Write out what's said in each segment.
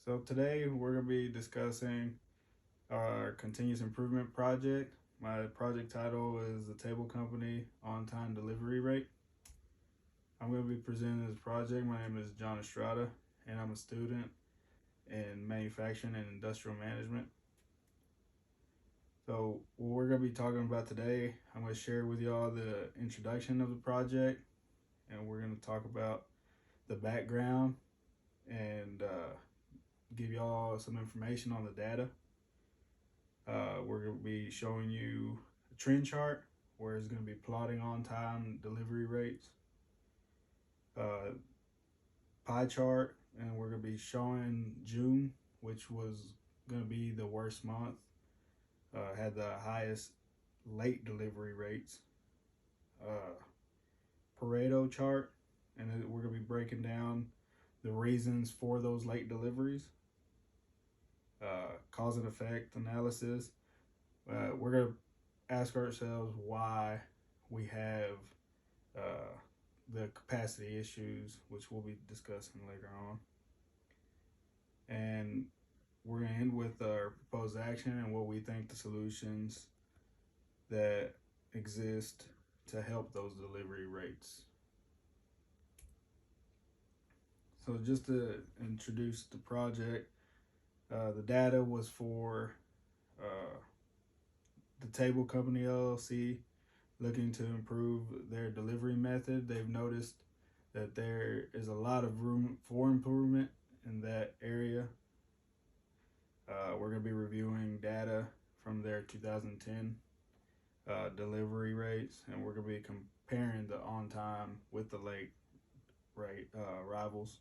So today we're going to be discussing our continuous improvement project. My project title is the Table Company On-Time Delivery Rate. I'm going to be presenting this project. My name is John Estrada, and I'm a student in manufacturing and industrial management. So what we're going to be talking about today, I'm going to share with y'all the introduction of the project, and we're going to talk about the background and give y'all some information on the data. We're going to be showing you a trend chart where it's going to be plotting on-time delivery rates, pie chart, and we're going to be showing June, which was going to be the worst month, had the highest late delivery rates, Pareto chart, and we're going to be breaking down the reasons for those late deliveries, cause and effect analysis. We're going to ask ourselves why we have the capacity issues, which we'll be discussing later on. And we're going to end with our proposed action and what we think the solutions that exist to help those delivery rates. So just to introduce the project, the data was for the Table Company LLC, looking to improve their delivery method. They've noticed that there is a lot of room for improvement in that area. We're going to be reviewing data from their 2010 delivery rates, and we're going to be comparing the on-time with the late rate rivals.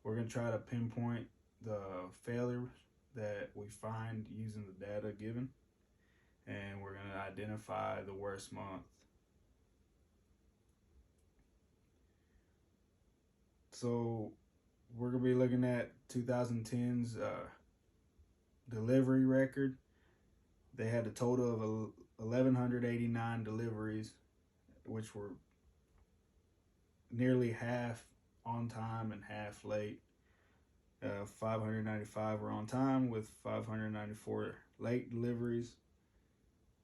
We're going to try to pinpoint the failures that we find using the data given, and we're going to identify the worst month. So we're going to be looking at 2010's delivery record. They had a total of 1,189 deliveries, which were nearly half on time and half late. 595 were on time with 594 late deliveries.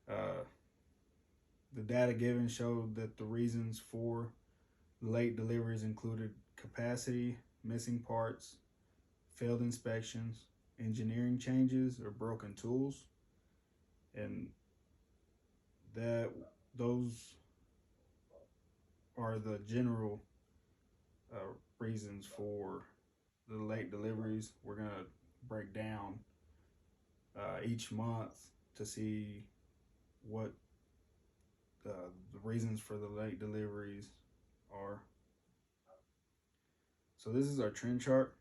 The data given showed that the reasons for late deliveries included capacity, missing parts, failed inspections, engineering changes, or broken tools. And those are the general reasons for the late deliveries. We're going to break down each month to see what the reasons for the late deliveries are. So this is our trend chart,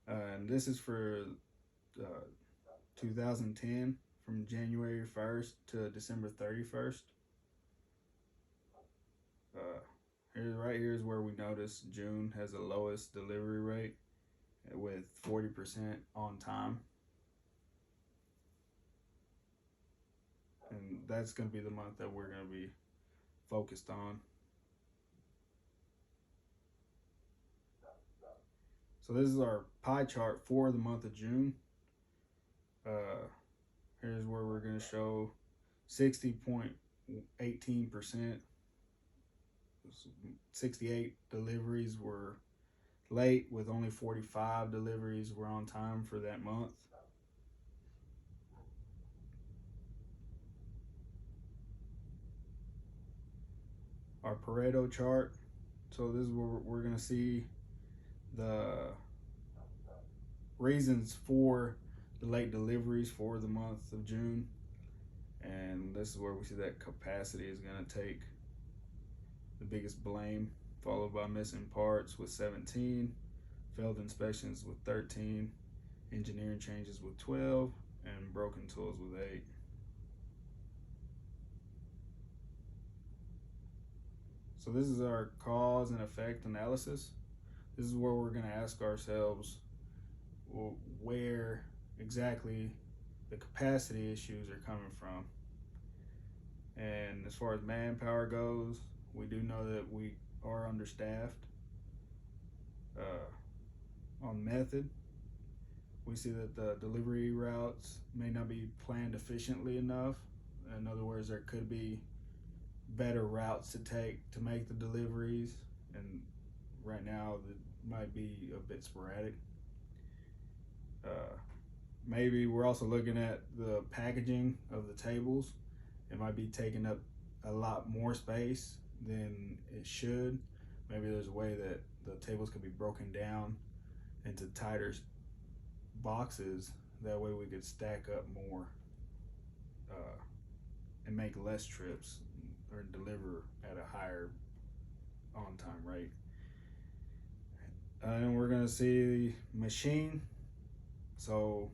and this is for 2010 from January 1st to December 31st. Right here is where we notice June has the lowest delivery rate with 40% on time. And that's going to be the month that we're going to be focused on. So this is our pie chart for the month of June. Here's where we're going to show 60.18%. 68 deliveries were late, with only 45 deliveries were on time for that month. Our Pareto chart. So this is where we're going to see the reasons for the late deliveries for the month of June. And this is where we see that capacity is going to take the biggest blame, followed by missing parts with 17, failed inspections with 13, engineering changes with 12, and broken tools with 8. So this is our cause and effect analysis. This is where we're going to ask ourselves where exactly the capacity issues are coming from. And as far as manpower goes, we do know that we are understaffed. on method. We see that the delivery routes may not be planned efficiently enough. In other words, there could be better routes to take to make the deliveries, and right now it might be a bit sporadic. Maybe we're also looking at the packaging of the tables. It might be taking up a lot more space than it should. Maybe there's a way that the tables could be broken down into tighter boxes. That way we could stack up more and make less trips or deliver at a higher on-time rate. And we're gonna see machine. So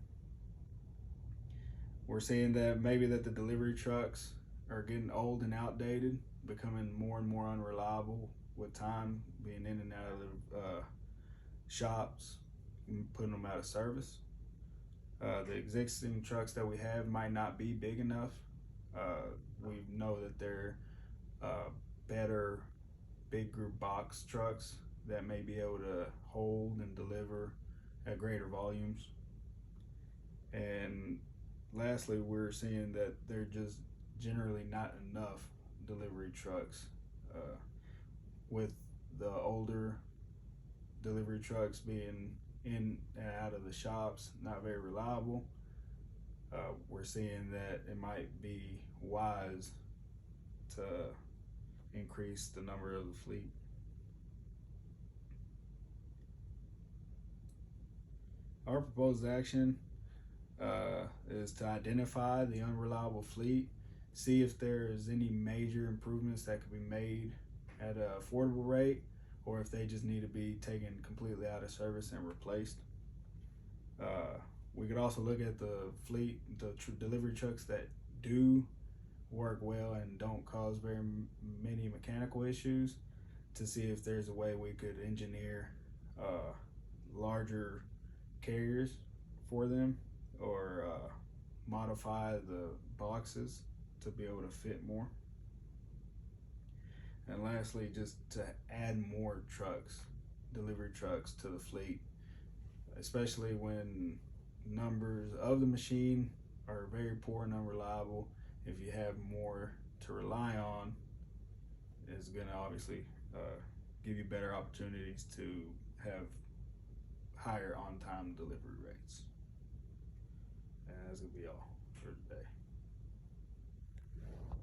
we're seeing that maybe that the delivery trucks are getting old and outdated, becoming more and more unreliable with time, being in and out of shops and putting them out of service. The existing trucks that we have might not be big enough. We know that they're better big group box trucks that may be able to hold and deliver at greater volumes. And lastly, we're seeing that they're just generally not enough delivery trucks. With the older delivery trucks being in and out of the shops, not very reliable, we're seeing that it might be wise to increase the number of the fleet. Our proposed action is to identify the unreliable fleet, see if there is any major improvements that could be made at an affordable rate, or if they just need to be taken completely out of service and replaced. We could also look at the fleet, the delivery trucks that do work well and don't cause very many mechanical issues, to see if there's a way we could engineer larger carriers for them, or modify the boxes to be able to fit more. And lastly, just to add more trucks, delivery trucks to the fleet, especially when numbers of the machine are very poor and unreliable. If you have more to rely on, it's gonna obviously give you better opportunities to have higher on-time delivery rates. And that's gonna be all for today.